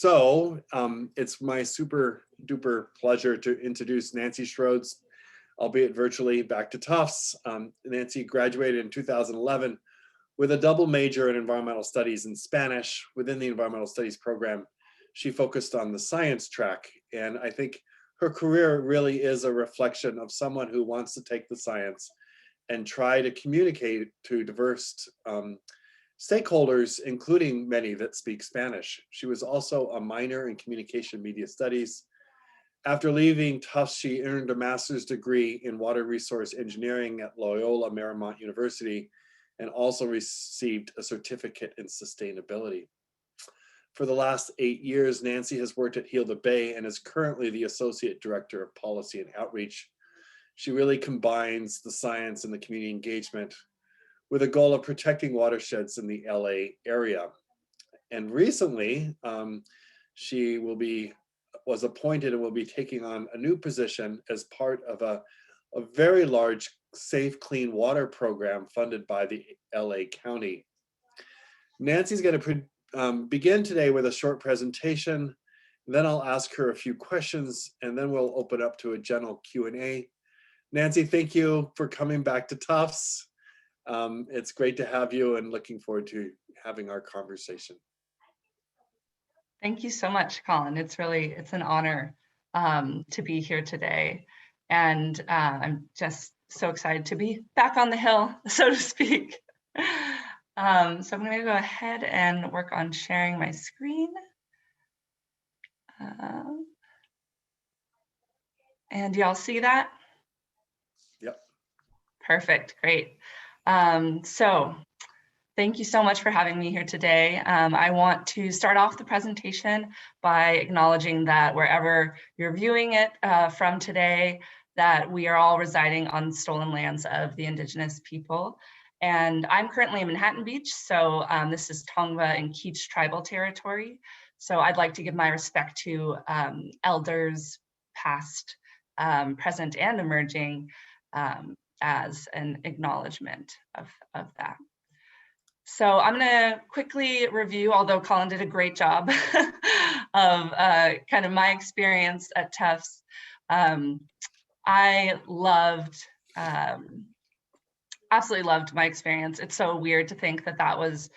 It's my super duper pleasure to introduce Nancy Shrodes, albeit virtually, back to Tufts. Nancy graduated in 2011 with a double major in environmental studies and Spanish. Within the environmental studies program, she focused on the science track. And I think her career really is a reflection of someone who wants to take the science and try to communicate to diverse stakeholders, including many that speak Spanish. She was also a minor in communication media studies. After leaving Tufts, she earned a master's degree in water resource engineering at Loyola Marymount University and also received a certificate in sustainability. For the last 8 years, Nancy has worked at Heal the Bay and is currently the Associate Director of Policy and Outreach. She really combines the science and the community engagement with a goal of protecting watersheds in the LA area. And recently, she was appointed and will be taking on a new position as part of a very large safe clean water program funded by the LA County. Nancy's going to begin today with a short presentation, then I'll ask her a few questions, and then we'll open up to a general Q&A. Nancy, thank you for coming back to Tufts. It's great to have you and looking forward to having our conversation. Thank you so much, Colin. It's an honor to be here today. And I'm just so excited to be back on the hill, so to speak. So I'm going to go ahead and work on sharing my screen. And y'all see that? Yep. Perfect, great. So thank you so much for having me here today. I want to start off the presentation by acknowledging that wherever you're viewing it from today, that we are all residing on stolen lands of the Indigenous people. And I'm currently in Manhattan Beach, so this is Tongva and Keech tribal territory. So I'd like to give my respect to elders past, present, and emerging as an acknowledgement of that. So I'm going to quickly review, although Colin did a great job of kind of my experience at Tufts. I absolutely loved my experience. It's so weird to think that that was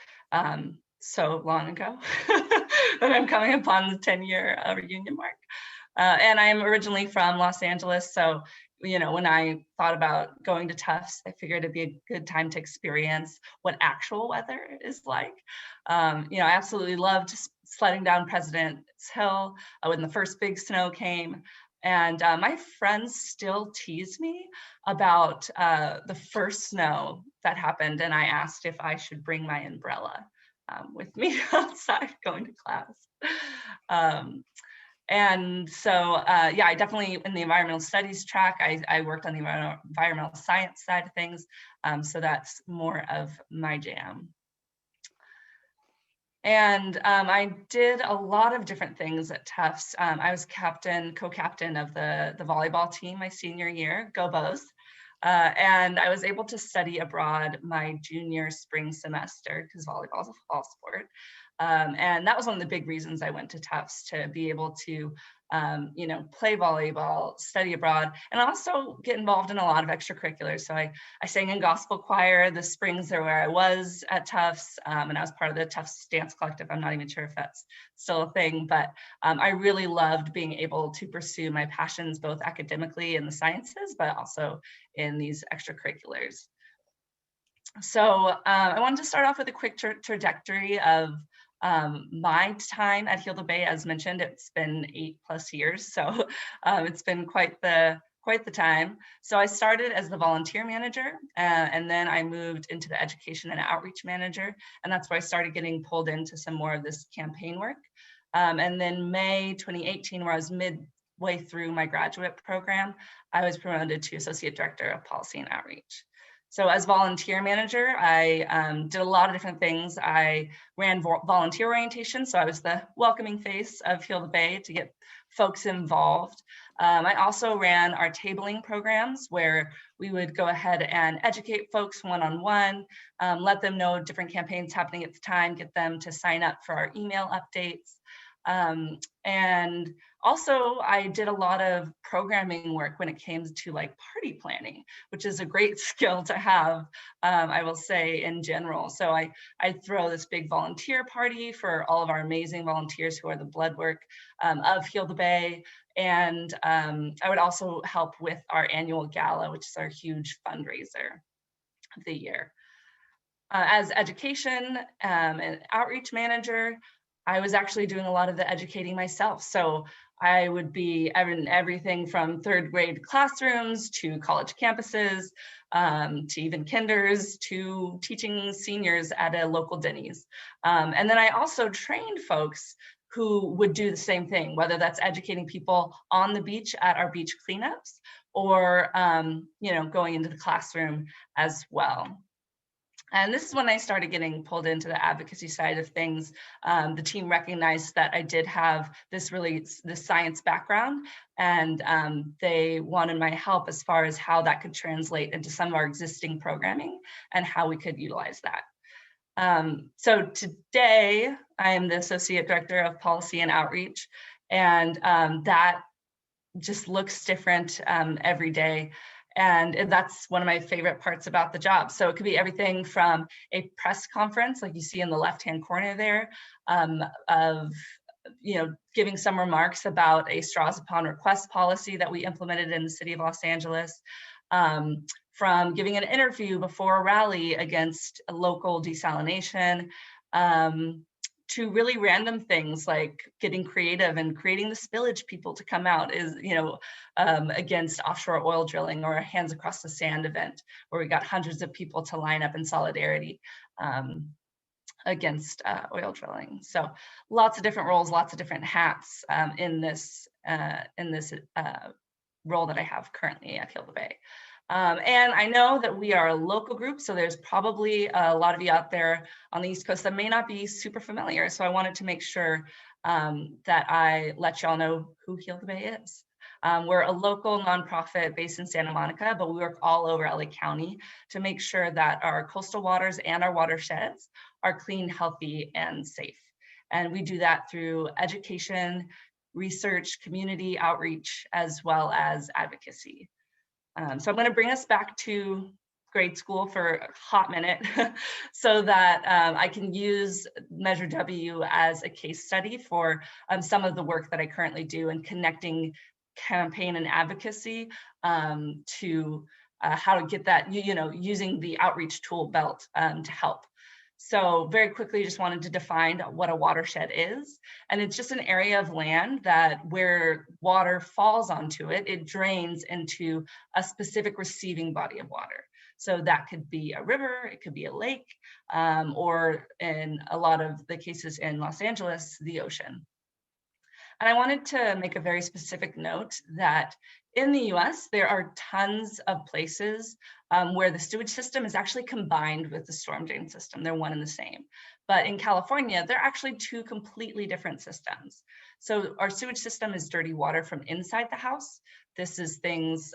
so long ago that I'm coming upon the 10-year reunion mark. And I'm originally from Los Angeles, so when I thought about going to Tufts, I figured it'd be a good time to experience what actual weather is like. I absolutely loved sledding down President's Hill when the first big snow came. And my friends still tease me about the first snow that happened. And I asked if I should bring my umbrella with me outside going to class. And so, yeah, I definitely, in the environmental studies track, I worked on the environmental science side of things. So that's more of my jam. And I did a lot of different things at Tufts. I was co-captain of the volleyball team my senior year, Go Bows. And I was able to study abroad my junior spring semester because volleyball is a fall sport. And that was one of the big reasons I went to Tufts, to be able to, play volleyball, study abroad, and also get involved in a lot of extracurriculars. So I sang in gospel choir the springs there where I was at Tufts, and I was part of the Tufts Dance Collective. I'm not even sure if that's still a thing, but I really loved being able to pursue my passions, both academically in the sciences, but also in these extracurriculars. So I wanted to start off with a quick trajectory of my time at Heal the Bay. As mentioned, it's been 8+ years, so it's been quite the time. So I started as the volunteer manager, and then I moved into the education and outreach manager, and that's where I started getting pulled into some more of this campaign work. And then May 2018, where I was midway through my graduate program, I was promoted to Associate Director of Policy and Outreach. So as volunteer manager, I did a lot of different things. I ran volunteer orientation, so I was the welcoming face of Heal the Bay to get folks involved. I also ran our tabling programs, where we would go ahead and educate folks one-on-one, let them know different campaigns happening at the time, get them to sign up for our email updates. And also I did a lot of programming work when it came to like party planning, which is a great skill to have, I will say in general. So I throw this big volunteer party for all of our amazing volunteers who are the blood work of Heal the Bay. And I would also help with our annual gala, which is our huge fundraiser of the year. As education and outreach manager, I was actually doing a lot of the educating myself. So I would be in everything from third grade classrooms to college campuses, to even kinders, to teaching seniors at a local Denny's. And then I also trained folks who would do the same thing, whether that's educating people on the beach at our beach cleanups or going into the classroom as well. And this is when I started getting pulled into the advocacy side of things. The team recognized that I did have this science background, and they wanted my help as far as how that could translate into some of our existing programming and how we could utilize that. So today, I am the Associate Director of Policy and Outreach, and that just looks different every day. And that's one of my favorite parts about the job. So it could be everything from a press conference, like you see in the left-hand corner there, of giving some remarks about a straws upon request policy that we implemented in the city of Los Angeles, from giving an interview before a rally against a local desalination, to really random things like getting creative and creating the spillage people to come out against offshore oil drilling, or a Hands Across the Sand event where we got hundreds of people to line up in solidarity against oil drilling. So lots of different roles, lots of different hats in this role that I have currently at Heal the Bay. And I know that we are a local group, so there's probably a lot of you out there on the East Coast that may not be super familiar. So I wanted to make sure that I let y'all know who Heal the Bay is. We're a local nonprofit based in Santa Monica, but we work all over LA County to make sure that our coastal waters and our watersheds are clean, healthy, and safe. And we do that through education, research, community outreach, as well as advocacy. So I'm going to bring us back to grade school for a hot minute so that I can use Measure W as a case study for some of the work that I currently do in connecting campaign and advocacy to how to get that, using the outreach tool belt to help. So very quickly, just wanted to define what a watershed is. And it's just an area of land that where water falls onto it, it drains into a specific receiving body of water. So that could be a river, it could be a lake, or in a lot of the cases in Los Angeles, the ocean. And I wanted to make a very specific note that in the US, there are tons of places where the sewage system is actually combined with the storm drain system. They're one and the same. But in California, they're actually two completely different systems. So our sewage system is dirty water from inside the house. This is things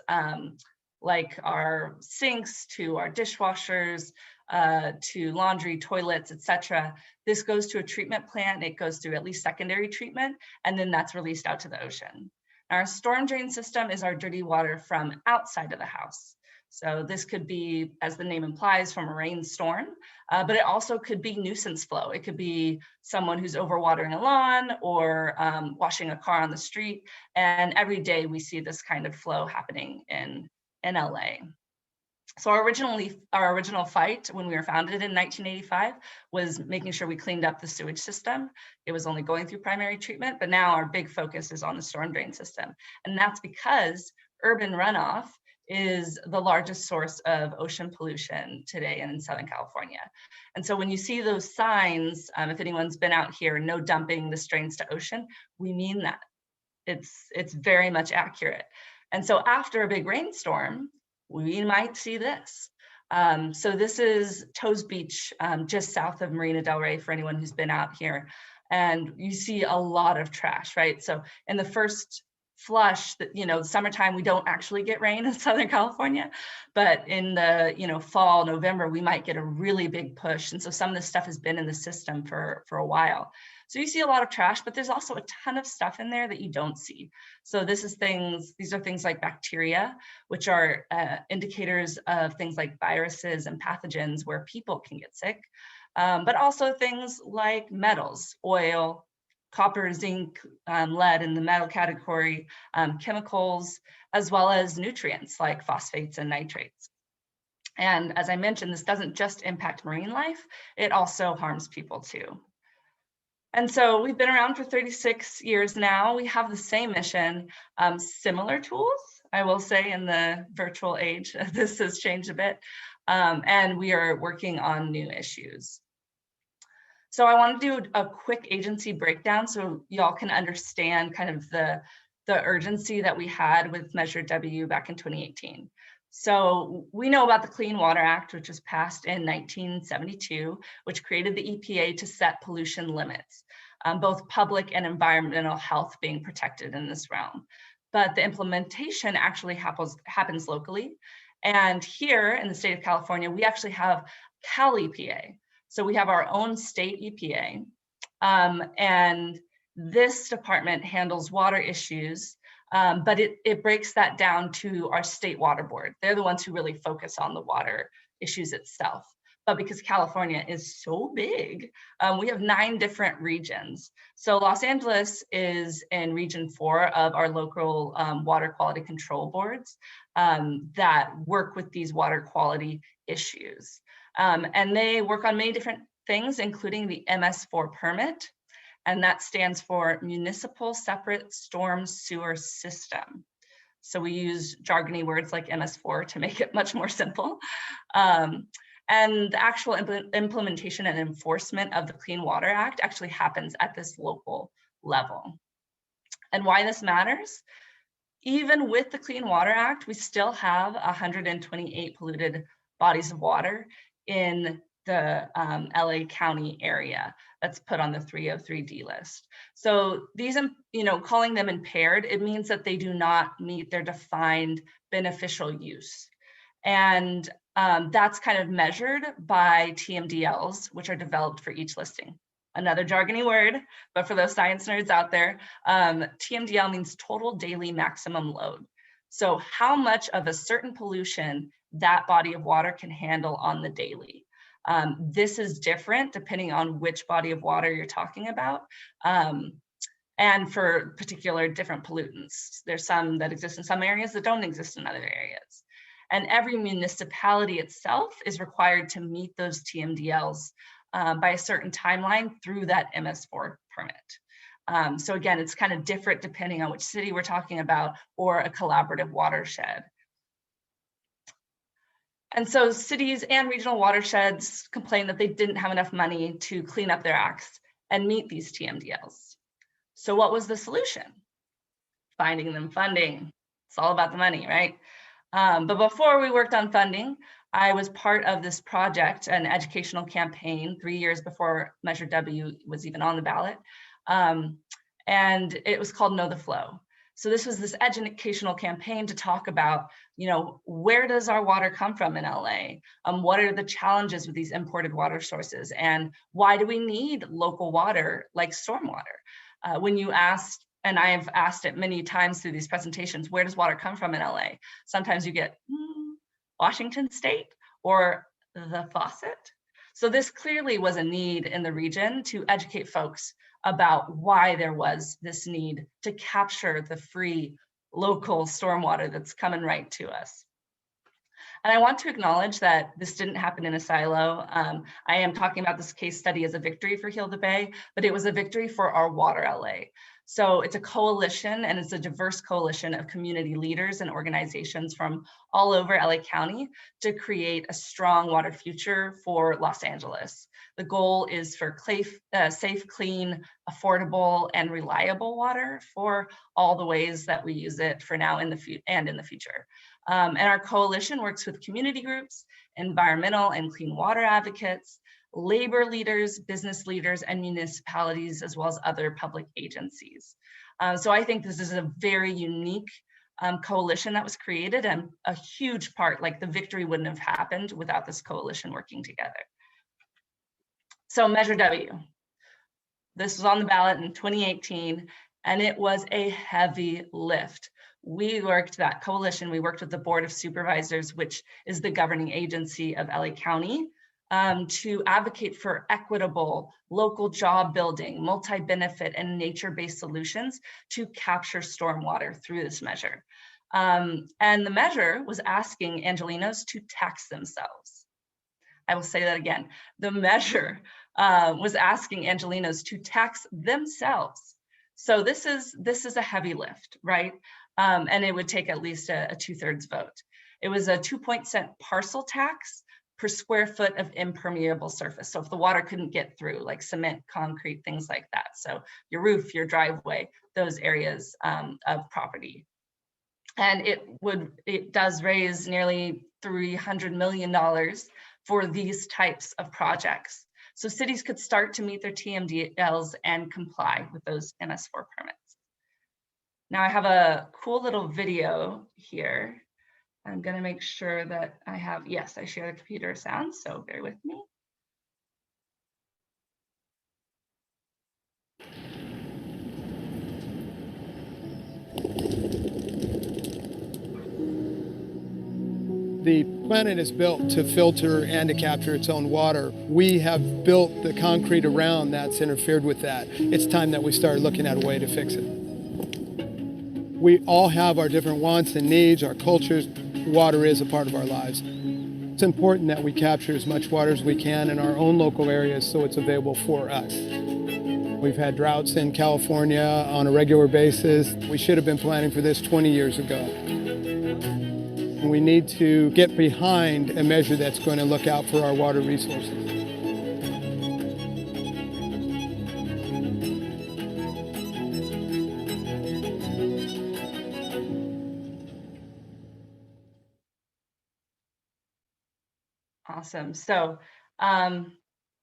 like our sinks to our dishwashers, to laundry, toilets, etc. This goes to a treatment plant. It goes through at least secondary treatment, and then that's released out to the ocean. Our storm drain system is our dirty water from outside of the house. So this could be, as the name implies, from a rainstorm, but it also could be nuisance flow. It could be someone who's overwatering a lawn or washing a car on the street. And every day we see this kind of flow happening in LA. So our original fight when we were founded in 1985 was making sure we cleaned up the sewage system. It was only going through primary treatment, but now our big focus is on the storm drain system. And that's because urban runoff is the largest source of ocean pollution today in Southern California. And so when you see those signs, if anyone's been out here, no dumping, this drains to ocean, we mean that. It's very much accurate. And so after a big rainstorm, we might see this. So this is Toes Beach, just south of Marina Del Rey, for anyone who's been out here. And you see a lot of trash, right? So in the first flush, summertime, we don't actually get rain in Southern California, but in the fall, November, we might get a really big push. And so some of this stuff has been in the system for a while. So you see a lot of trash, but there's also a ton of stuff in there that you don't see. So these are things like bacteria, which are indicators of things like viruses and pathogens where people can get sick, but also things like metals, oil, copper, zinc, lead in the metal category, chemicals, as well as nutrients like phosphates and nitrates. And as I mentioned, this doesn't just impact marine life, it also harms people too. And so we've been around for 36 years now. We have the same mission, similar tools, I will say, in the virtual age. This has changed a bit, and we are working on new issues. So I want to do a quick agency breakdown so y'all can understand kind of the urgency that we had with Measure W back in 2018. So we know about the Clean Water Act, which was passed in 1972, which created the EPA to set pollution limits, both public and environmental health being protected in this realm. But the implementation actually happens locally. And here in the state of California, we actually have Cal EPA. So we have our own state EPA, and this department handles water issues, but it breaks that down to our state water board. They're the ones who really focus on the water issues itself. But because California is so big, we have 9 different regions. So Los Angeles is in region 4 of our local water quality control boards that work with these water quality issues. And they work on many different things, including the MS4 permit, and that stands for Municipal Separate Storm Sewer System. So we use jargony words like MS4 to make it much more simple. And the actual implementation and enforcement of the Clean Water Act actually happens at this local level. And why this matters? Even with the Clean Water Act, we still have 128 polluted bodies of water in the LA County area that's put on the 303D list. So these, calling them impaired, it means that they do not meet their defined beneficial use. And that's kind of measured by TMDLs, which are developed for each listing. Another jargony word, but for those science nerds out there, TMDL means total daily maximum load. So how much of a certain pollution that body of water can handle on the daily. This is different depending on which body of water you're talking about, and for particular different pollutants. There's some that exist in some areas that don't exist in other areas. And every municipality itself is required to meet those TMDLs by a certain timeline through that MS4 permit. So again, it's kind of different depending on which city we're talking about or a collaborative watershed. And so cities and regional watersheds complained that they didn't have enough money to clean up their acts and meet these TMDLs. So what was the solution? Finding them funding. It's all about the money, right? But before we worked on funding, I was part of this project, an educational campaign 3 years before Measure W was even on the ballot. And it was called Know the Flow. So this was this educational campaign to talk about, where does our water come from in LA? What are the challenges with these imported water sources? And why do we need local water like stormwater? When you asked, and I have asked it many times through these presentations, where does water come from in LA? Sometimes you get Washington State or the faucet. So this clearly was a need in the region to educate folks about why there was this need to capture the free local stormwater that's coming right to us. And I want to acknowledge that this didn't happen in a silo. I am talking about this case study as a victory for Heal the Bay, but it was a victory for our Water LA. So it's a coalition, and it's a diverse coalition of community leaders and organizations from all over LA County to create a strong water future for Los Angeles. The goal is for safe, clean, affordable, and reliable water for all the ways that we use it for now and in the future. And our coalition works with community groups, environmental and clean water advocates, labor leaders, business leaders, and municipalities, as well as other public agencies. So I think this is a very unique coalition that was created, and a huge part, like the victory wouldn't have happened without this coalition working together. So Measure W. This was on the ballot in 2018, and it was a heavy lift. We worked, that coalition, we worked with the Board of Supervisors, which is the governing agency of LA County, to advocate for equitable local job building, multi-benefit and nature-based solutions to capture stormwater through this measure. And the measure was asking Angelenos to tax themselves. I will say that again. The measure was asking Angelenos to tax themselves. So this is a heavy lift, right? And it would take at least a 2/3 vote. It was a 2-cent parcel tax per square foot of impermeable surface. So if the water couldn't get through, like cement, concrete, things like that. So your roof, your driveway, those areas of property. And it does raise nearly $300 million for these types of projects. So cities could start to meet their TMDLs and comply with those MS4 permits. Now I have a cool little video here. I'm gonna make sure that I have, yes, I share the computer sound, so bear with me. The planet is built to filter and to capture its own water. We have built the concrete around that's interfered with that. It's time that we start looking at a way to fix it. We all have our different wants and needs, our cultures. Water is a part of our lives. It's important that we capture as much water as we can in our own local areas so it's available for us. We've had droughts in California on a regular basis. We should have been planning for this 20 years ago. We need to get behind a measure that's going to look out for our water resources. Awesome. So I'm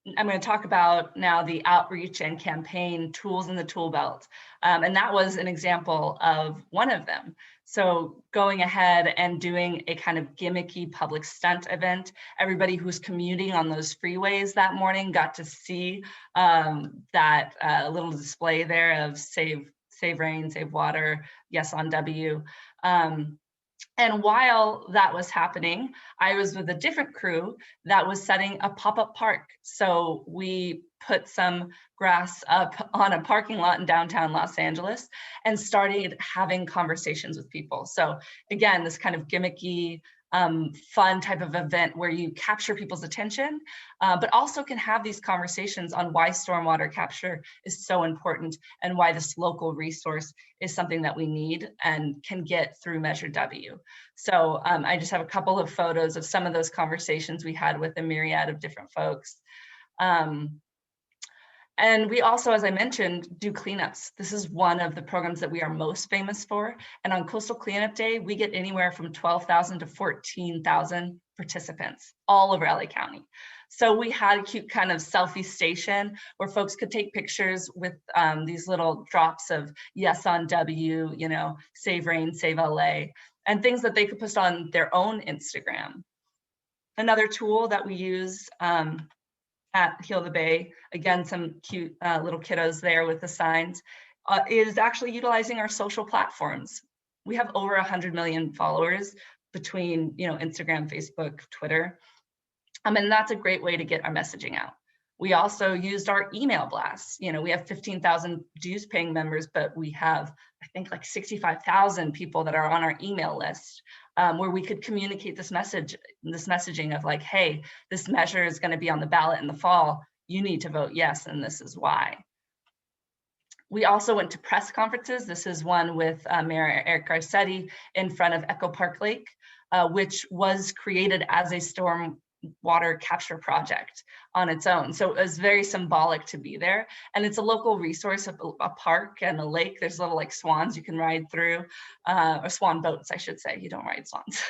going to talk about now the outreach and campaign tools in the tool belt. And that was an example of one of them. So going ahead and doing a kind of gimmicky public stunt event. Everybody who's commuting on those freeways that morning got to see that little display there of save rain, save water, yes on W. And while that was happening, I was with a different crew that was setting a pop-up park. So we put some grass up on a parking lot in downtown Los Angeles and started having conversations with people. So again, this kind of gimmicky, fun type of event where you capture people's attention, but also can have these conversations on why stormwater capture is so important and why this local resource is something that we need and can get through Measure W. So I just have a couple of photos of some of those conversations we had with a myriad of different folks. And we also, as I mentioned, do cleanups. This is one of the programs that we are most famous for. And on Coastal Cleanup Day, we get anywhere from 12,000 to 14,000 participants all over LA County. So we had a cute kind of selfie station where folks could take pictures with these little drops of yes on W, you know, save rain, save LA, and things that they could post on their own Instagram. Another tool that we use at Heal the Bay, again, some cute little kiddos there with the signs, is actually utilizing our social platforms. We have over 100 million followers between, you know, Instagram, Facebook, Twitter. And that's a great way to get our messaging out. We also used our email blasts. You know, we have 15,000 dues paying members, but we have, I think, like 65,000 people that are on our email list, where we could communicate this messaging of like, hey, this measure is going to be on the ballot in the fall. You need to vote yes, and this is why. We also went to press conferences. This is one with Mayor Eric Garcetti in front of Echo Park Lake, which was created as a stormwater capture project on its own. So it was very symbolic to be there. And it's a local resource, a park and a lake. There's little like swans you can ride through, or swan boats, I should say. You don't ride swans.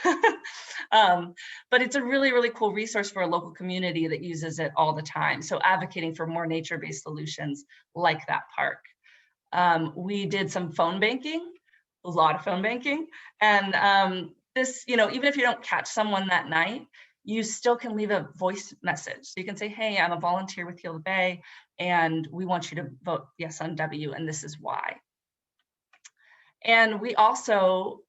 But it's a really, really cool resource for a local community that uses it all the time. So advocating for more nature-based solutions like that park. We did some phone banking, a lot of phone banking. And this, you know, even if you don't catch someone that night, you still can leave a voice message. So you can say, hey, I'm a volunteer with Heal the Bay, and we want you to vote yes on W, and this is why. And we also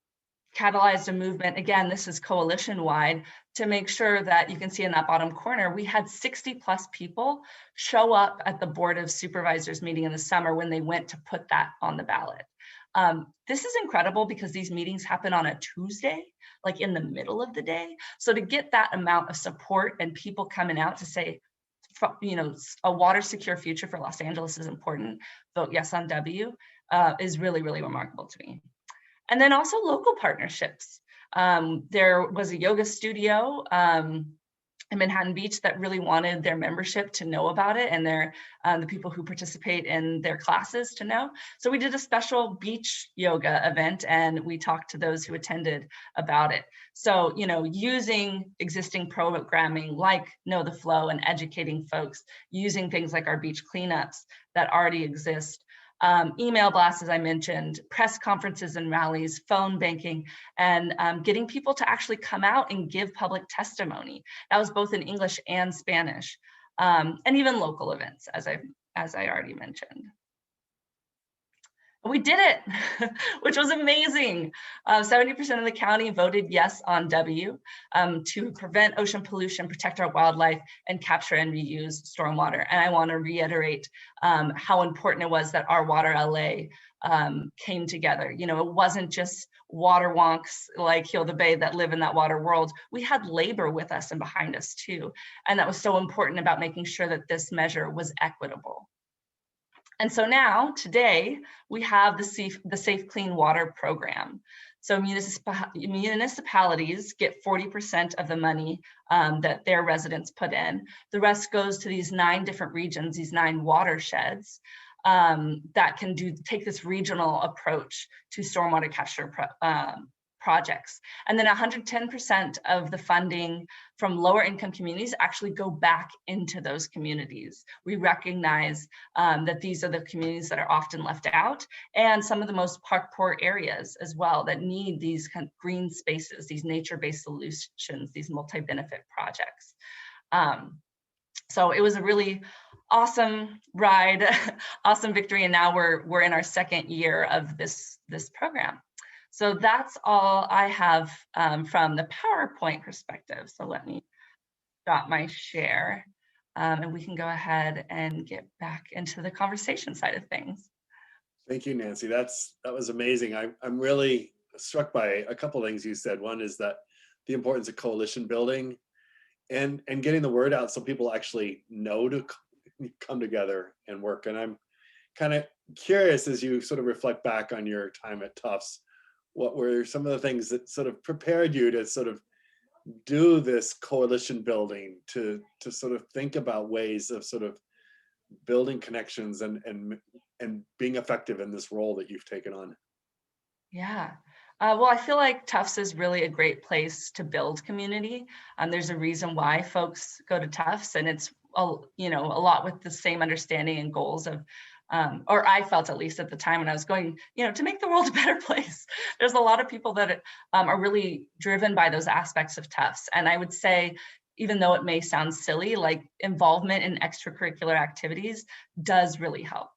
catalyzed a movement, again, this is coalition-wide, to make sure that you can see in that bottom corner, we had 60+ people show up at the Board of Supervisors meeting in the summer when they went to put that on the ballot. This is incredible because these meetings happen on a Tuesday, like in the middle of the day. So to get that amount of support and people coming out to say, you know, a water secure future for Los Angeles is important, vote yes on W, is really, really remarkable to me. And then also local partnerships. There was a yoga studio in Manhattan Beach that really wanted their membership to know about it, and the people who participate in their classes to know. So we did a special beach yoga event, and we talked to those who attended about it. So, you know, using existing programming like Know the Flow and educating folks, using things like our beach cleanups that already exist, email blasts, as I mentioned, press conferences and rallies, phone banking, and getting people to actually come out and give public testimony. That was both in English and Spanish, and even local events, as I already mentioned. We did it, which was amazing. 70% of the county voted yes on W to prevent ocean pollution, protect our wildlife, and capture and reuse stormwater. And I want to reiterate how important it was that our Water LA came together. You know, it wasn't just water wonks like Heal the Bay that live in that water world. We had labor with us and behind us too. And that was so important about making sure that this measure was equitable. And so now, today, we have the Safe Clean Water Program. So municipalities get 40% of the money that their residents put in. The rest goes to these 9 different regions, these 9 watersheds that can take this regional approach to stormwater capture projects. And then 110% of the funding from lower income communities actually go back into those communities. We recognize that these are the communities that are often left out, and some of the most park poor areas as well that need these kind of green spaces, these nature-based solutions, these multi-benefit projects. So it was a really awesome ride, awesome victory, and now we're in our 2nd year of this program. So that's all I have from the PowerPoint perspective. So let me stop my share and we can go ahead and get back into the conversation side of things. Thank you, Nancy. That was amazing. I'm really struck by a couple of things you said. One is that the importance of coalition building and getting the word out so people actually know to come together and work. And I'm kind of curious, as you sort of reflect back on your time at Tufts, what were some of the things that sort of prepared you to sort of do this coalition building, to sort of think about ways of sort of building connections and being effective in this role that you've taken on? Yeah. Well, I feel like Tufts is really a great place to build community. There's a reason why folks go to Tufts, and it's a lot with the same understanding and goals of, or I felt at least at the time when I was going, to make the world a better place. There's a lot of people that are really driven by those aspects of Tufts. And I would say, even though it may sound silly, like involvement in extracurricular activities does really help.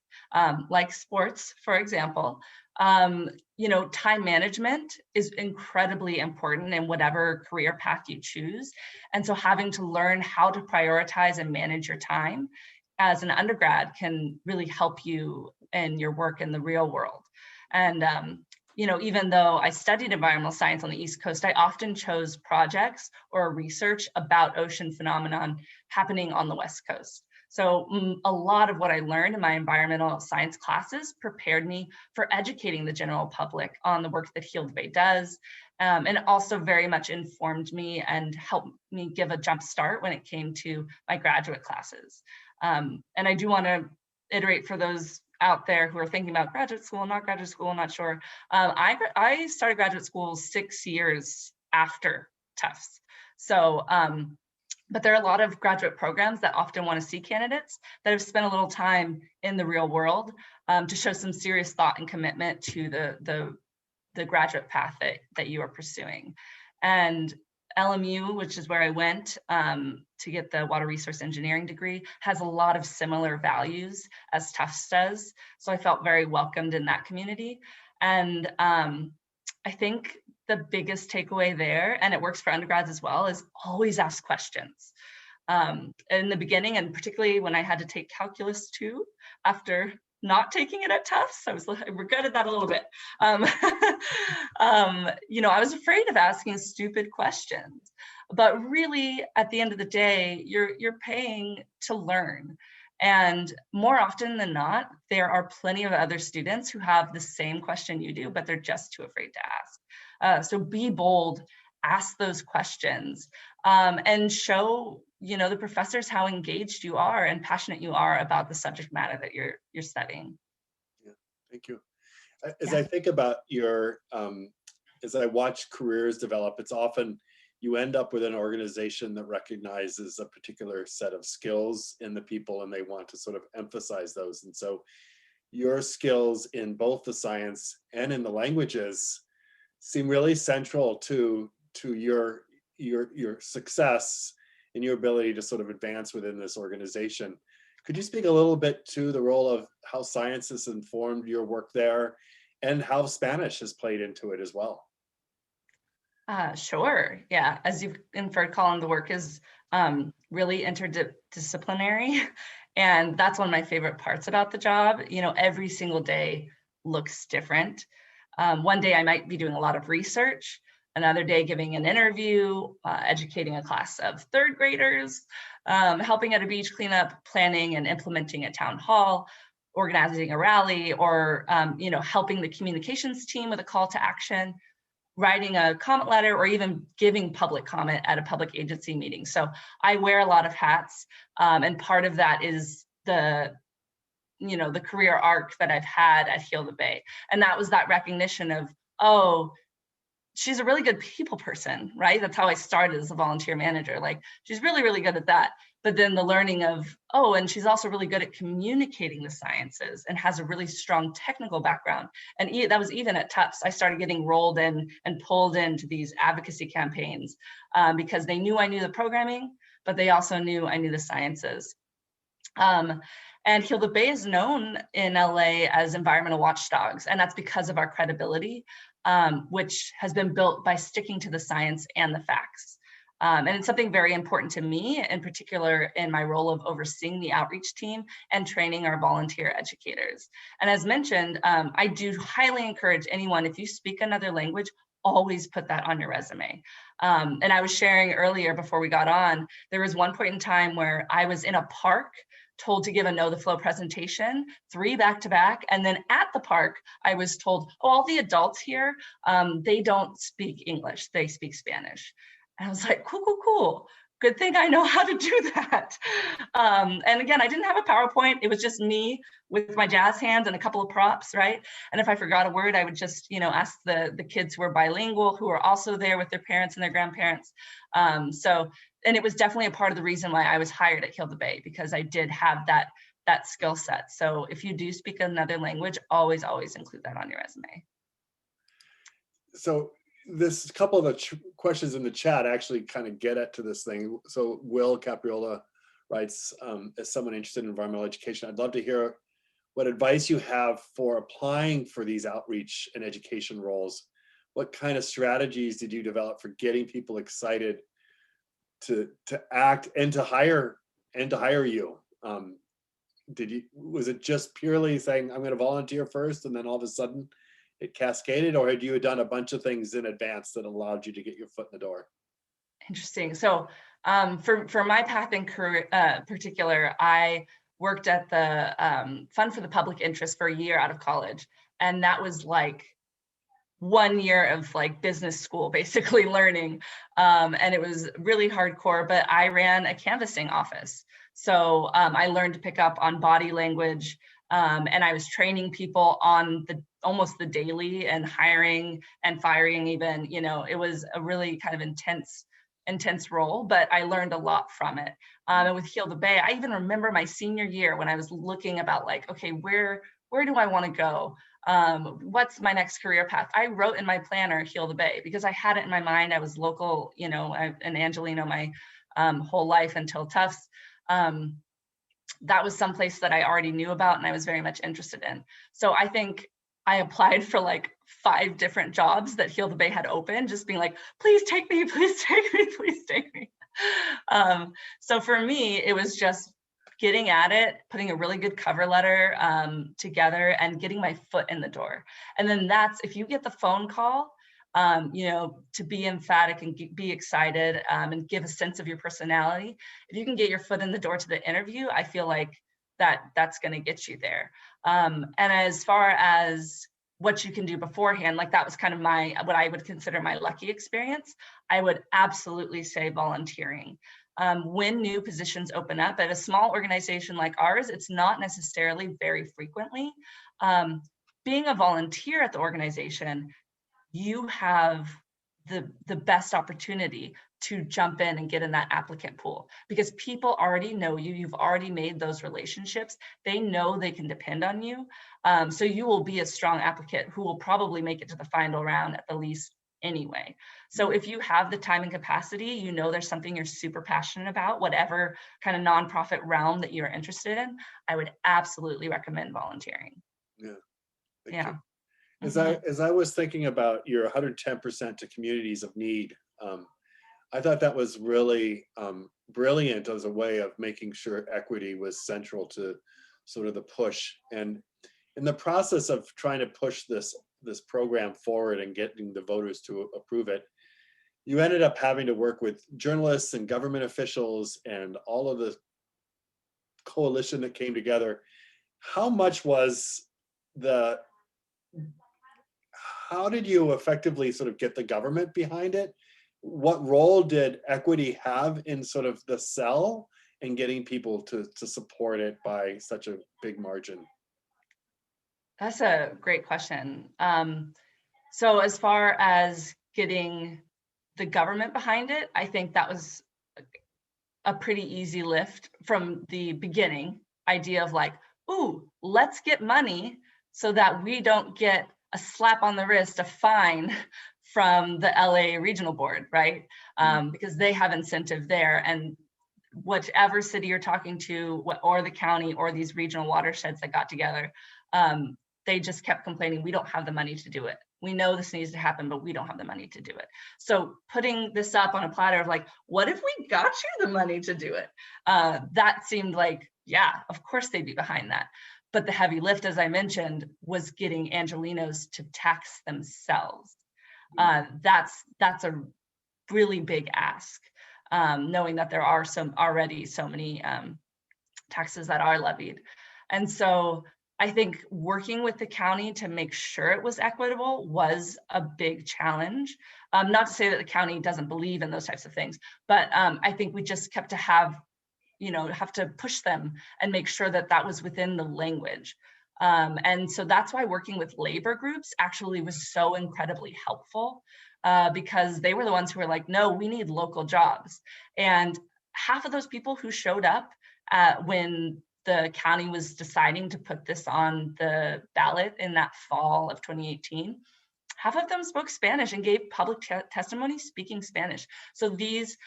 Like sports, for example, time management is incredibly important in whatever career path you choose. And so having to learn how to prioritize and manage your time as an undergrad can really help you in your work in the real world. And, even though I studied environmental science on the East Coast, I often chose projects or research about ocean phenomenon happening on the West Coast. So a lot of what I learned in my environmental science classes prepared me for educating the general public on the work that Heal the Bay does, and also very much informed me and helped me give a jump start when it came to my graduate classes. And I do want to iterate for those out there who are thinking about graduate school, not sure. I started graduate school 6 years after Tufts. So, but there are a lot of graduate programs that often want to see candidates that have spent a little time in the real world to show some serious thought and commitment to the graduate path that you are pursuing. And LMU, which is where I went to get the water resource engineering degree, has a lot of similar values as Tufts does. So I felt very welcomed in that community. And I think the biggest takeaway there, and it works for undergrads as well, is always ask questions. In the beginning, and particularly when I had to take calculus 2 after not taking it at Tufts, I regretted that a little bit. I was afraid of asking stupid questions, but really at the end of the day, you're paying to learn. And more often than not, there are plenty of other students who have the same question you do, but they're just too afraid to ask. So be bold, ask those questions, and show the professors how engaged you are and passionate you are about the subject matter that you're studying. Yeah, thank you. As I think about as I watch careers develop, it's often you end up with an organization that recognizes a particular set of skills in the people and they want to sort of emphasize those. And so your skills in both the science and in the languages seem really central to your success and your ability to sort of advance within this organization. Could you speak a little bit to the role of how science has informed your work there and how Spanish has played into it as well? Sure. Yeah. As you've inferred, Colin, the work is really interdisciplinary. And that's one of my favorite parts about the job. Every single day looks different. One day I might be doing a lot of research, another day giving an interview, educating a class of third graders, helping at a beach cleanup, planning and implementing a town hall, organizing a rally, or helping the communications team with a call to action, writing a comment letter, or even giving public comment at a public agency meeting. So I wear a lot of hats, and part of that is the career arc that I've had at Heal the Bay. And that was that recognition of, oh, she's a really good people person, right? That's how I started as a volunteer manager. Like, she's really, really good at that. But then the learning of, oh, and she's also really good at communicating the sciences and has a really strong technical background. And that was even at Tufts. I started getting rolled in and pulled into these advocacy campaigns because they knew I knew the programming, but they also knew I knew the sciences. And Heal the Bay is known in LA as environmental watchdogs, and that's because of our credibility, which has been built by sticking to the science and the facts. And it's something very important to me, in particular in my role of overseeing the outreach team and training our volunteer educators. And as mentioned, I do highly encourage anyone, if you speak another language, always put that on your resume. And I was sharing earlier before we got on, there was one point in time where I was in a park told to give a Know the Flow presentation, 3 back-to-back. And then at the park, I was told, oh, all the adults here, they don't speak English, they speak Spanish. And I was like, cool. Good thing I know how to do that. And again, I didn't have a PowerPoint. It was just me with my jazz hands and a couple of props, right? And if I forgot a word, I would just, ask the kids who are bilingual, who are also there with their parents and their grandparents. And it was definitely a part of the reason why I was hired at Heal the Bay, because I did have that skill set. So if you do speak another language, always include that on your resume. So this couple of the questions in the chat actually kind of get at to this thing. So Will Capriola writes, as someone interested in environmental education, I'd love to hear what advice you have for applying for these outreach and education roles. What kind of strategies did you develop for getting people excited to act and to hire you? Was it just purely saying, I'm going to volunteer first, and then all of a sudden it cascaded, or had you done a bunch of things in advance that allowed you to get your foot in the door? Interesting. So for my path in career, particular, I worked at the Fund for the Public Interest for a year out of college. And that was like 1 year of like business school, basically learning. And it was really hardcore, but I ran a canvassing office. So I learned to pick up on body language, and I was training people on almost the daily, and hiring and firing even. It was a really kind of intense role, but I learned a lot from it. And with Heal the Bay, I even remember my senior year when I was looking about like, okay, where do I want to go? What's my next career path? I wrote in my planner, Heal the Bay, because I had it in my mind. I was local, you know, in Angeleno my whole life until Tufts. That was someplace that I already knew about and I was very much interested in. So I think I applied for like 5 different jobs that Heal the Bay had open, just being like, please take me, please take me, please take me. So for me, it was just getting at it, putting a really good cover letter together and getting my foot in the door. And then that's, if you get the phone call, you know, to be emphatic and be excited and give a sense of your personality. If you can get your foot in the door to the interview, I feel like that's going to get you there. And as far as what you can do beforehand, like that was kind of what I would consider my lucky experience. I would absolutely say volunteering. When new positions open up at a small organization like ours, it's not necessarily very frequently. Being a volunteer at the organization, you have the best opportunity to jump in and get in that applicant pool because people already know you. You've already made those relationships. They know they can depend on you. So you will be a strong applicant who will probably make it to the final round at the least anyway. So if you have the time and capacity, you know there's something you're super passionate about, whatever kind of nonprofit realm that you're interested in, I would absolutely recommend volunteering. Yeah. Thank you. As I was thinking about your 110% to communities of need, I thought that was really brilliant as a way of making sure equity was central to sort of the push. And in the process of trying to push this program forward and getting the voters to approve it, you ended up having to work with journalists and government officials and all of the coalition that came together. How much was how did you effectively sort of get the government behind it? What role did equity have in sort of the sell and getting people to support it by such a big margin? That's a great question. So as far as getting the government behind it, I think that was a pretty easy lift from the beginning idea of like, ooh, let's get money so that we don't get a slap on the wrist, a fine from the LA Regional Board, right? Because they have incentive there. And whichever city you're talking to, or the county, or these regional watersheds that got together, they just kept complaining, we don't have the money to do it. We know this needs to happen, but we don't have the money to do it. So putting this up on a platter of like, what if we got you the money to do it? That seemed like, yeah, of course they'd be behind that. But the heavy lift, as I mentioned, was getting Angelenos to tax themselves. That's a really big ask, knowing that there are already so many taxes that are levied. And so I think working with the county to make sure it was equitable was a big challenge. Not to say that the county doesn't believe in those types of things, but I think we just kept to have to push them and make sure that that was within the language. And so that's why working with labor groups actually was so incredibly helpful, because they were the ones who were like, no, we need local jobs. And half of those people who showed up when the county was deciding to put this on the ballot in that fall of 2018, half of them spoke Spanish and gave public testimony speaking Spanish. So these,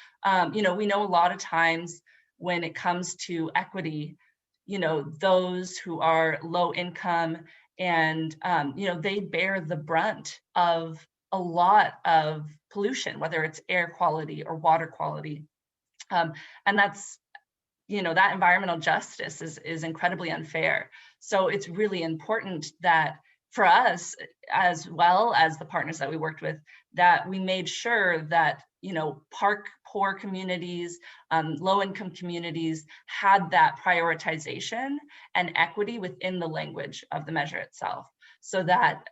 we know a lot of times when it comes to equity, those who are low income and, they bear the brunt of a lot of pollution, whether it's air quality or water quality. And that's, that environmental justice is incredibly unfair. So it's really important that for us, as well as the partners that we worked with, that we made sure that, park poor communities, low-income communities had that prioritization and equity within the language of the measure itself, so that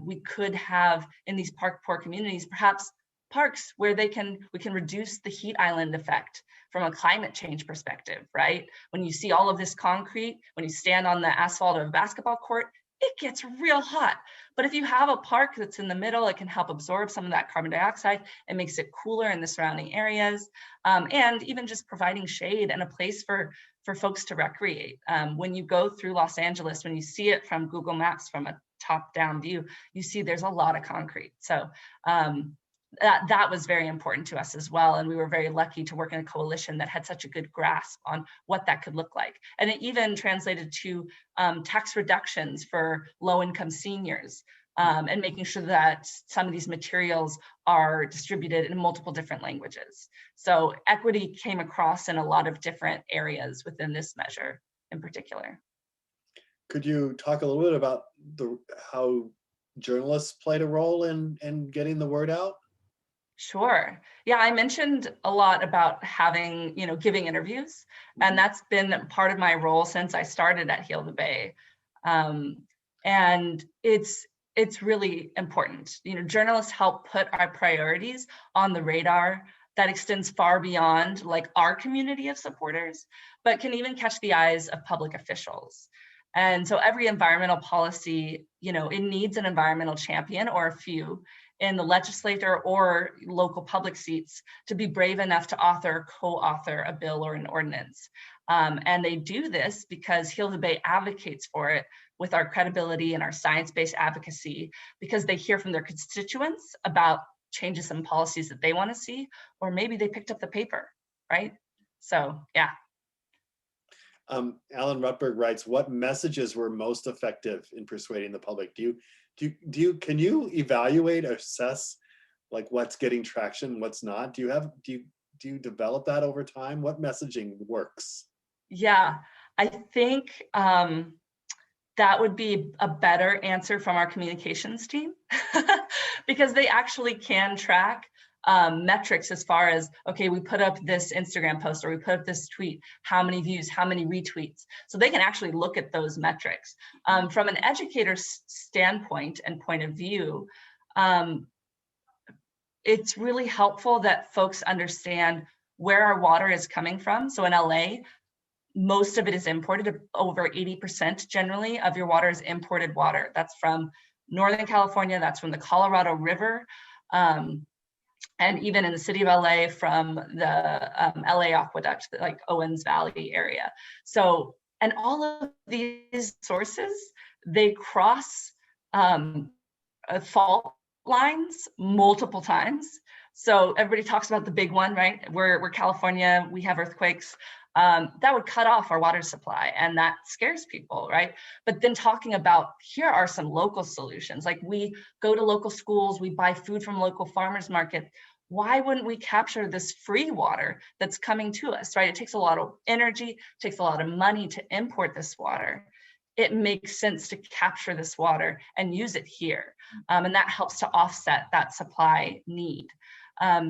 we could have in these park poor communities, perhaps parks where we can reduce the heat island effect from a climate change perspective, right? When you see all of this concrete, when you stand on the asphalt of a basketball court, it gets real hot. But if you have a park that's in the middle, it can help absorb some of that carbon dioxide. It makes it cooler in the surrounding areas. And even just providing shade and a place for folks to recreate. When you go through Los Angeles, when you see it from Google Maps from a top-down view, you see there's a lot of concrete. So that was very important to us as well. And we were very lucky to work in a coalition that had such a good grasp on what that could look like. And it even translated to tax reductions for low-income seniors, and making sure that some of these materials are distributed in multiple different languages. So equity came across in a lot of different areas within this measure in particular. Could you talk a little bit about how journalists played a role in getting the word out? Sure. Yeah, I mentioned a lot about having, giving interviews, and that's been part of my role since I started at Heal the Bay. And it's really important. Journalists help put our priorities on the radar that extends far beyond like our community of supporters, but can even catch the eyes of public officials. And so every environmental policy, it needs an environmental champion or a few in the legislature or local public seats to be brave enough to co-author a bill or an ordinance. And they do this because Heal the Bay advocates for it with our credibility and our science-based advocacy, because they hear from their constituents about changes in policies that they want to see, or maybe they picked up the paper, right? So, yeah. Alan Rutberg writes, what messages were most effective in persuading the public? Can you evaluate, assess like what's getting traction, what's not? Do you develop that over time? What messaging works? Yeah, I think that would be a better answer from our communications team because they actually can track metrics as far as, okay, we put up this Instagram post or we put up this tweet, how many views, how many retweets. So they can actually look at those metrics. From an educator's standpoint and point of view, it's really helpful that folks understand where our water is coming from. So in LA, most of it is imported. Over 80% generally of your water is imported water. That's from Northern California, that's from the Colorado River, and even in the city of LA from the LA aqueduct, like Owens Valley area. So, and all of these sources, they cross fault lines multiple times. So everybody talks about the big one, right? We're California, we have earthquakes. That would cut off our water supply, and that scares people, right? But then talking about, here are some local solutions. Like, we go to local schools, we buy food from local farmers market. Why wouldn't we capture this free water that's coming to us, right? It takes a lot of energy, takes a lot of money to import this water. It makes sense to capture this water and use it here. And that helps to offset that supply need.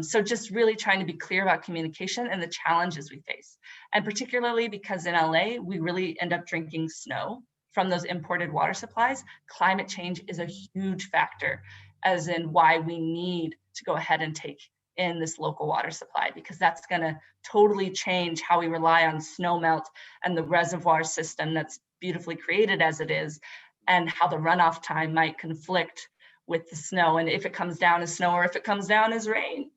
So just really trying to be clear about communication and the challenges we face. And particularly because in LA, we really end up drinking snow from those imported water supplies. Climate change is a huge factor, as in why we need to go ahead and take in this local water supply, because that's going to totally change how we rely on snow melt and the reservoir system that's beautifully created as it is, and how the runoff time might conflict with the snow, and if it comes down as snow or if it comes down as rain.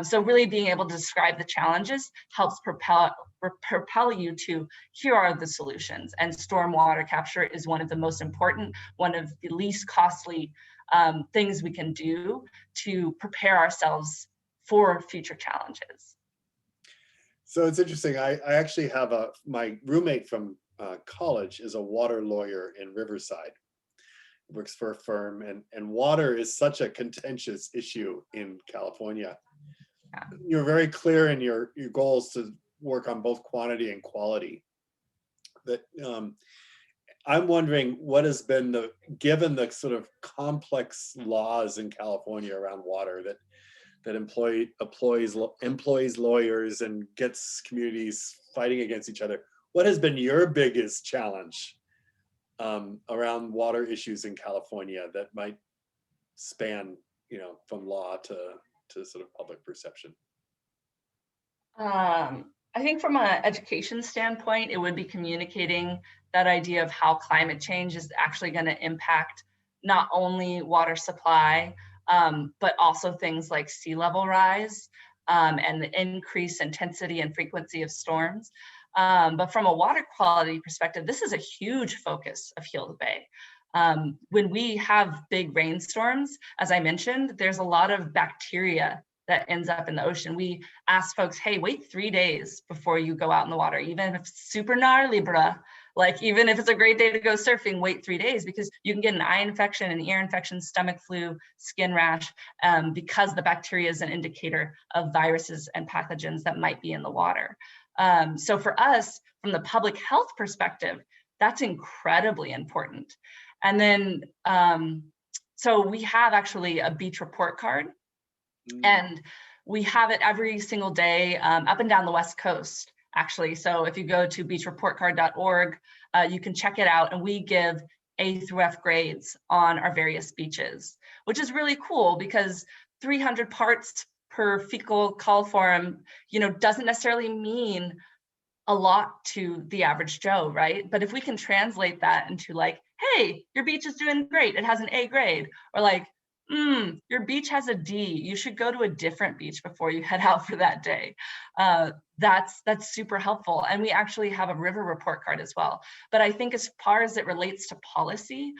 So really being able to describe the challenges helps propel you to, here are the solutions. And stormwater capture is one of the most important, one of the least costly things we can do to prepare ourselves for future challenges. So it's interesting. I actually have my roommate from college is a water lawyer in Riverside. Works for a firm, and water is such a contentious issue in California. Yeah. You're very clear in your goals to work on both quantity and quality. That I'm wondering what has been given the sort of complex laws in California around water that employs lawyers and gets communities fighting against each other. What has been your biggest challenge around water issues in California that might span, from law to sort of public perception? I think from an education standpoint, it would be communicating that idea of how climate change is actually going to impact not only water supply, but also things like sea level rise and the increased intensity and frequency of storms. But from a water quality perspective, this is a huge focus of Heal the Bay. When we have big rainstorms, as I mentioned, there's a lot of bacteria that ends up in the ocean. We ask folks, hey, wait 3 days before you go out in the water, even if it's super gnarly, bruh. Like, even if it's a great day to go surfing, wait 3 days, because you can get an eye infection, an ear infection, stomach flu, skin rash, because the bacteria is an indicator of viruses and pathogens that might be in the water. So for us, from the public health perspective, that's incredibly important. And then, so we have actually a beach report card, and we have it every single day up and down the West Coast, actually. So if you go to beachreportcard.org, you can check it out, and we give A through F grades on our various beaches, which is really cool because 300 parts per fecal coliform, doesn't necessarily mean a lot to the average Joe, right? But if we can translate that into like, hey, your beach is doing great, it has an A grade, or like, your beach has a D, you should go to a different beach before you head out for that day. That's super helpful. And we actually have a river report card as well. But I think as far as it relates to policy,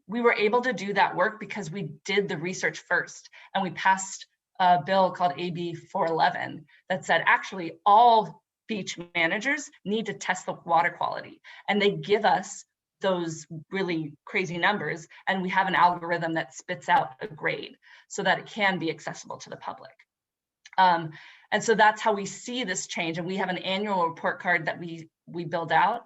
we were able to do that work because we did the research first, and we passed a bill called AB 411 that said actually all beach managers need to test the water quality, and they give us those really crazy numbers, and we have an algorithm that spits out a grade so that it can be accessible to the public. And so that's how we see this change. And we have an annual report card that we build out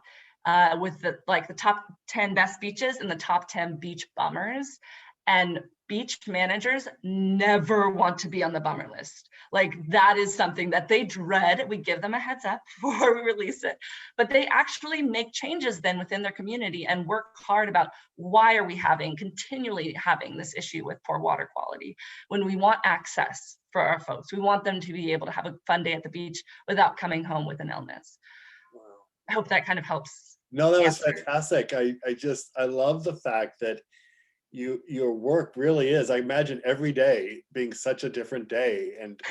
with the top 10 best beaches and the top 10 beach bummers. And beach managers never want to be on the bummer list. Like, that is something that they dread. We give them a heads up before we release it, but they actually make changes then within their community and work hard about why are we continually having this issue with poor water quality when we want access for our folks. We want them to be able to have a fun day at the beach without coming home with an illness. Wow. I hope that kind of helps. No, that was fantastic. I love the fact that your work really is, I imagine every day being such a different day. And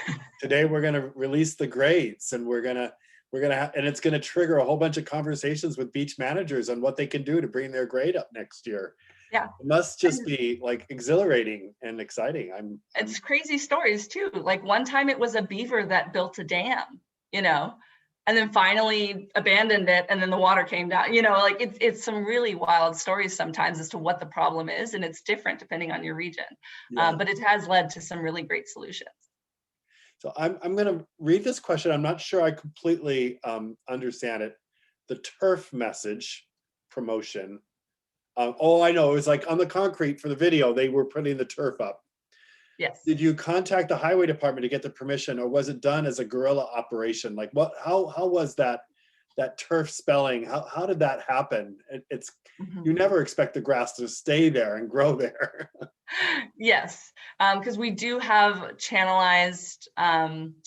today we're going to release the grades, and and it's going to trigger a whole bunch of conversations with beach managers on what they can do to bring their grade up next year. Yeah, it must just be like exhilarating and exciting. It's crazy stories too. Like, one time it was a beaver that built a dam, and then finally abandoned it, and then the water came down. Like, it's some really wild stories sometimes as to what the problem is, and it's different depending on your region. Yeah. But it has led to some really great solutions. So I'm going to read this question. I'm not sure I completely understand it. The turf message promotion. Oh, I know. It was like on the concrete for the video, they were putting the turf up. Yes. Did you contact the highway department to get the permission, or was it done as a guerrilla operation? Like, how was that turf spelling? How did that happen? It's you never expect the grass to stay there and grow there. Yes, because we do have channelized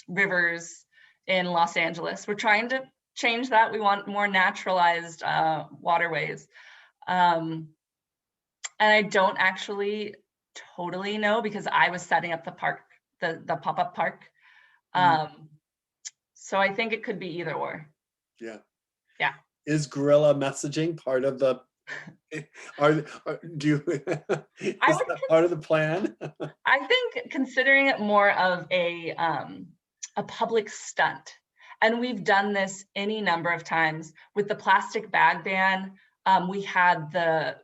rivers in Los Angeles. We're trying to change that. We want more naturalized waterways. And I don't actually totally know, because I was setting up the park, the pop-up park. So I think it could be either or. Yeah. Yeah. Is guerrilla messaging part of the is that part of the plan? I think considering it more of a public stunt. And we've done this any number of times with the plastic bag ban. We had the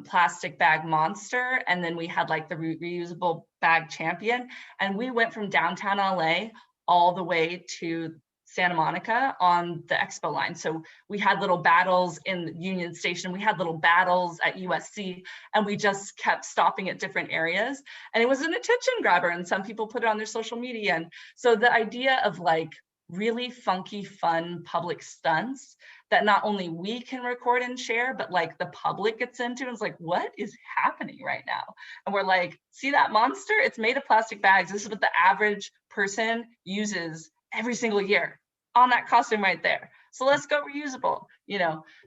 plastic bag monster, and then we had like the reusable bag champion. And we went from downtown LA all the way to Santa Monica on the expo line. So we had little battles in Union Station. We had little battles at USC, and we just kept stopping at different areas. And it was an attention grabber, and some people put it on their social media. And so the idea of like really funky, fun public stunts that not only we can record and share, but like the public gets into, and it's like, what is happening right now? And we're like, see that monster? It's made of plastic bags. This is what the average person uses every single year on that costume right there. So let's go reusable,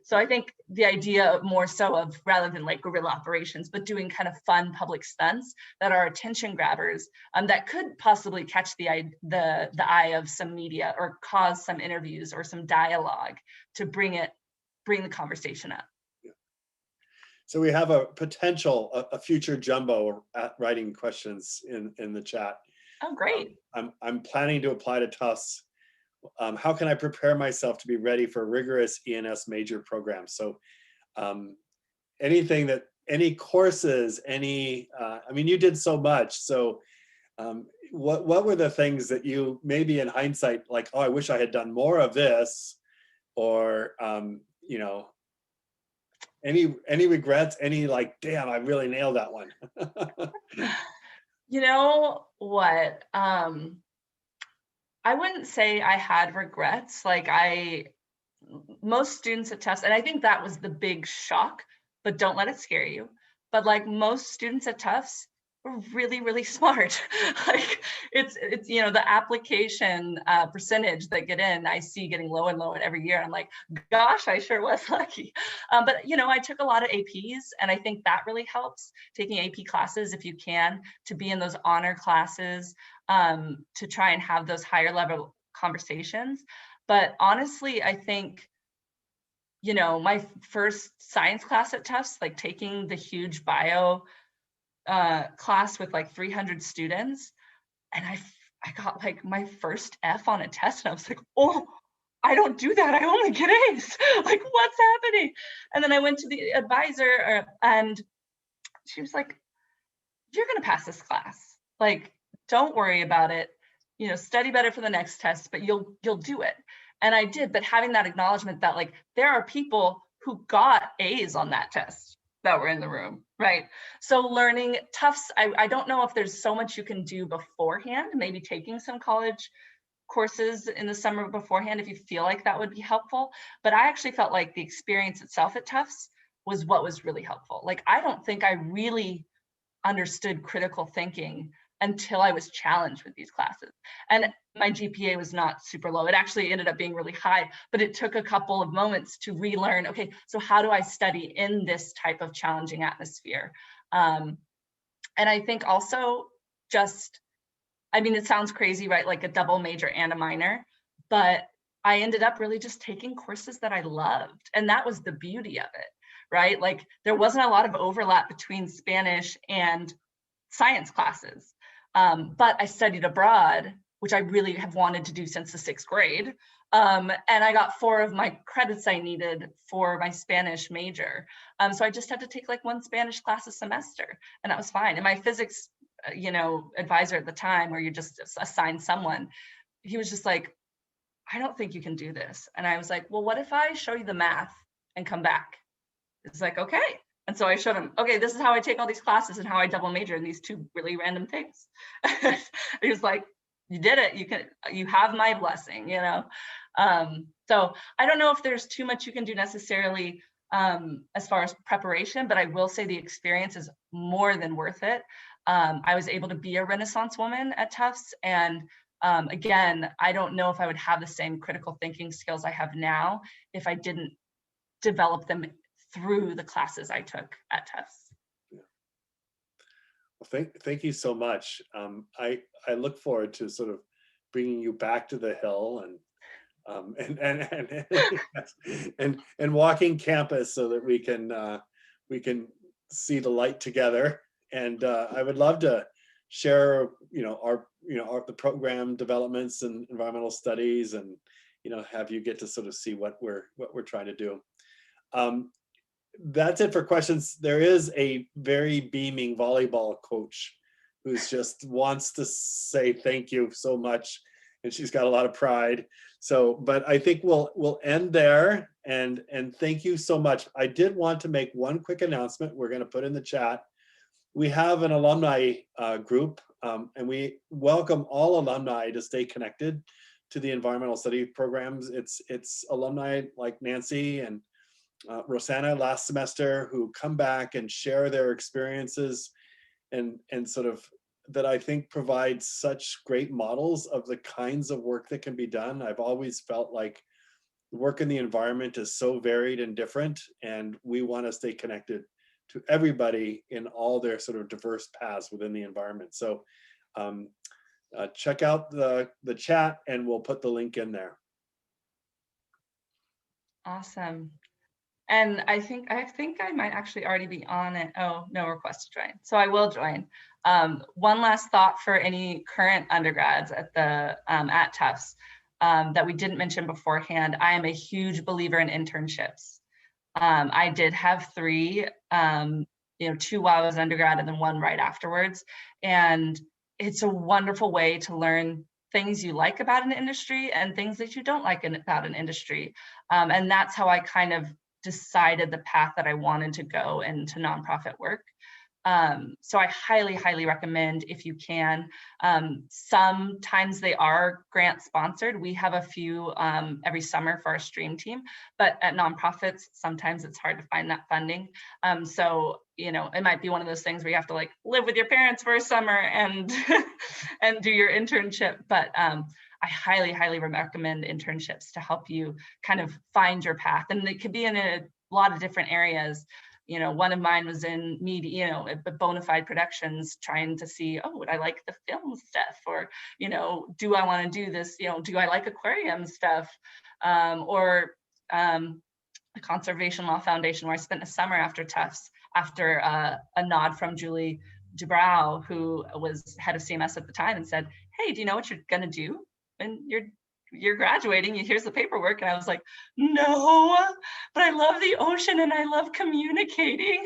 So I think the idea more so of, rather than like guerrilla operations, but doing kind of fun public stunts that are attention grabbers, that could possibly catch the eye of some media, or cause some interviews or some dialogue to bring the conversation up. So we have a potential, a future jumbo at writing questions in the chat. Oh, great. I'm planning to apply to Tufts. How can I prepare myself to be ready for rigorous ENS major programs? So anything that, any courses, any, I mean, you did so much. So what were the things that you maybe in hindsight, like, oh, I wish I had done more of this, or, you know, any regrets, any like, damn, I really nailed that one. You know what? I wouldn't say I had regrets. Like most students at Tufts, and I think that was the big shock, but don't let it scare you. But like most students at Tufts were really, really smart. Like it's you know, the application percentage that get in, I see getting low and low every year. I'm like, gosh, I sure was lucky. But you know, I took a lot of APs, and I think that really helps, taking AP classes if you can, to be in those honor classes, to try and have those higher level conversations. But honestly, I think, you know, my first science class at Tufts, like taking the huge bio class with like 300 students, and I got like my first F on a test, and I was like, oh, I don't do that. I only get A's. Like, what's happening? And then I went to the advisor, and she was like, you're gonna pass this class. Like, don't worry about it. You know, study better for the next test, but you'll do it. And I did. But having that acknowledgement that like there are people who got A's on that test that were in the room, right? So learning Tufts, I don't know if there's so much you can do beforehand, maybe taking some college courses in the summer beforehand if you feel like that would be helpful. But I actually felt like the experience itself at Tufts was what was really helpful. Like, I don't think I really understood critical thinking until I was challenged with these classes. And my GPA was not super low. It actually ended up being really high, but it took a couple of moments to relearn, okay, so how do I study in this type of challenging atmosphere? And I think also just, I mean, it sounds crazy, right? Like a double major and a minor, but I ended up really just taking courses that I loved. And that was the beauty of it, right? Like there wasn't a lot of overlap between Spanish and science classes. But I studied abroad, which I really have wanted to do since the 6th grade. And I got 4 of my credits I needed for my Spanish major. So I just had to take like 1 Spanish class a semester, and that was fine. And my physics, you know, advisor at the time, where you just assign someone, he was just like, I don't think you can do this. And I was like, well, what if I show you the math and come back? It's like, okay. And so I showed him, okay, this is how I take all these classes and how I double major in these 2 really random things. He was like, you did it. You have my blessing, you know? So I don't know if there's too much you can do necessarily as far as preparation, but I will say the experience is more than worth it. I was able to be a Renaissance woman at Tufts. And again, I don't know if I would have the same critical thinking skills I have now if I didn't develop them through the classes I took at Tufts. Yeah. Well, thank you so much. I look forward to sort of bringing you back to the Hill and walking campus so that we can see the light together. And I would love to share, the program developments and environmental studies, and have you get to sort of see what we're trying to do. That's it for questions. There is a very beaming volleyball coach who's just wants to say thank you so much, and she's got a lot of pride. So, but I think we'll end there, and thank you so much. I did want to make one quick announcement. We're going to put in the chat. We have an alumni group, and we welcome all alumni to stay connected to the environmental study programs. It's alumni like Nancy and Rosanna last semester who come back and share their experiences and sort of that I think provides such great models of the kinds of work that can be done. I've always felt like the work in the environment is so varied and different, and we want to stay connected to everybody in all their sort of diverse paths within the environment. So check out the chat, and we'll put the link in there. Awesome. And I think I might actually already be on it. Oh, no request to join. So I will join. One last thought for any current undergrads at the at Tufts that we didn't mention beforehand. I am a huge believer in internships. I did have 3, 2 while I was undergrad and then 1 right afterwards. And it's a wonderful way to learn things you like about an industry and things that you don't like about an industry. And that's how I kind of decided the path that I wanted to go into nonprofit work. So I highly, highly recommend if you can. Sometimes they are grant sponsored. We have a few every summer for our stream team, but at nonprofits, sometimes it's hard to find that funding. So, it might be one of those things where you have to like live with your parents for a summer and, and do your internship. But I highly, highly recommend internships to help you kind of find your path. And it could be in a lot of different areas. One of mine was in media, bona fide productions, trying to see, oh, would I like the film stuff? Or, do I want to do this? Do I like aquarium stuff? Or the Conservation Law Foundation, where I spent a summer after Tufts, after a nod from Julie Dubrow, who was head of CMS at the time, and said, hey, do you know what you're going to do when you're graduating? Here's the paperwork. And I was like, no, but I love the ocean and I love communicating.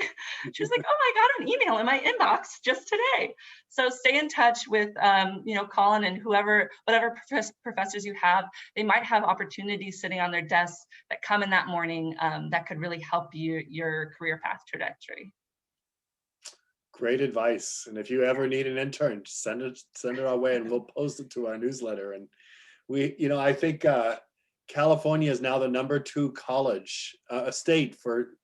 She was like, oh, I got an email in my inbox just today. So stay in touch with Colin and whatever professors you have. They might have opportunities sitting on their desks that come in that morning that could really help your career path trajectory. Great advice. And if you ever need an intern, send it our way and we'll post it to our newsletter. And I think California is now the #2 college, state for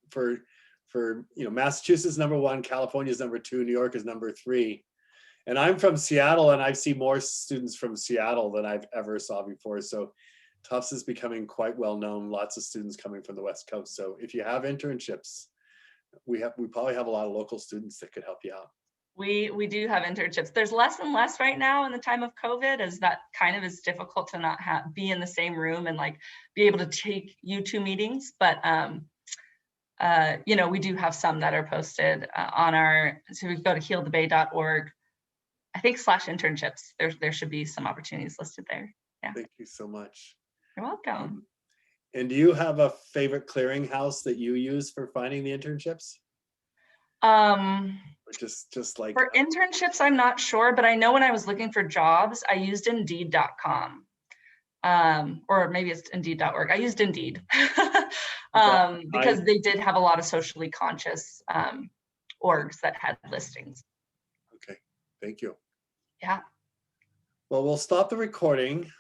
Massachusetts #1, California is #2, New York is #3. And I'm from Seattle, and I've seen more students from Seattle than I've ever saw before. So Tufts is becoming quite well known. Lots of students coming from the West Coast. So if you have internships, we probably have a lot of local students that could help you out. We do have internships. There's less and less right now in the time of COVID, as that kind of is difficult to not be in the same room and like be able to take YouTube meetings. But we do have some that are posted on our. So we go to healthebay.org. I think /internships. There should be some opportunities listed there. Yeah. Thank you so much. You're welcome. And do you have a favorite clearinghouse that you use for finding the internships? Just like for internships, I'm not sure, but I know when I was looking for jobs, I used Indeed.com, or maybe it's Indeed.org. I used Indeed because they did have a lot of socially conscious orgs that had listings. Okay, thank you. Yeah. Well, we'll stop the recording.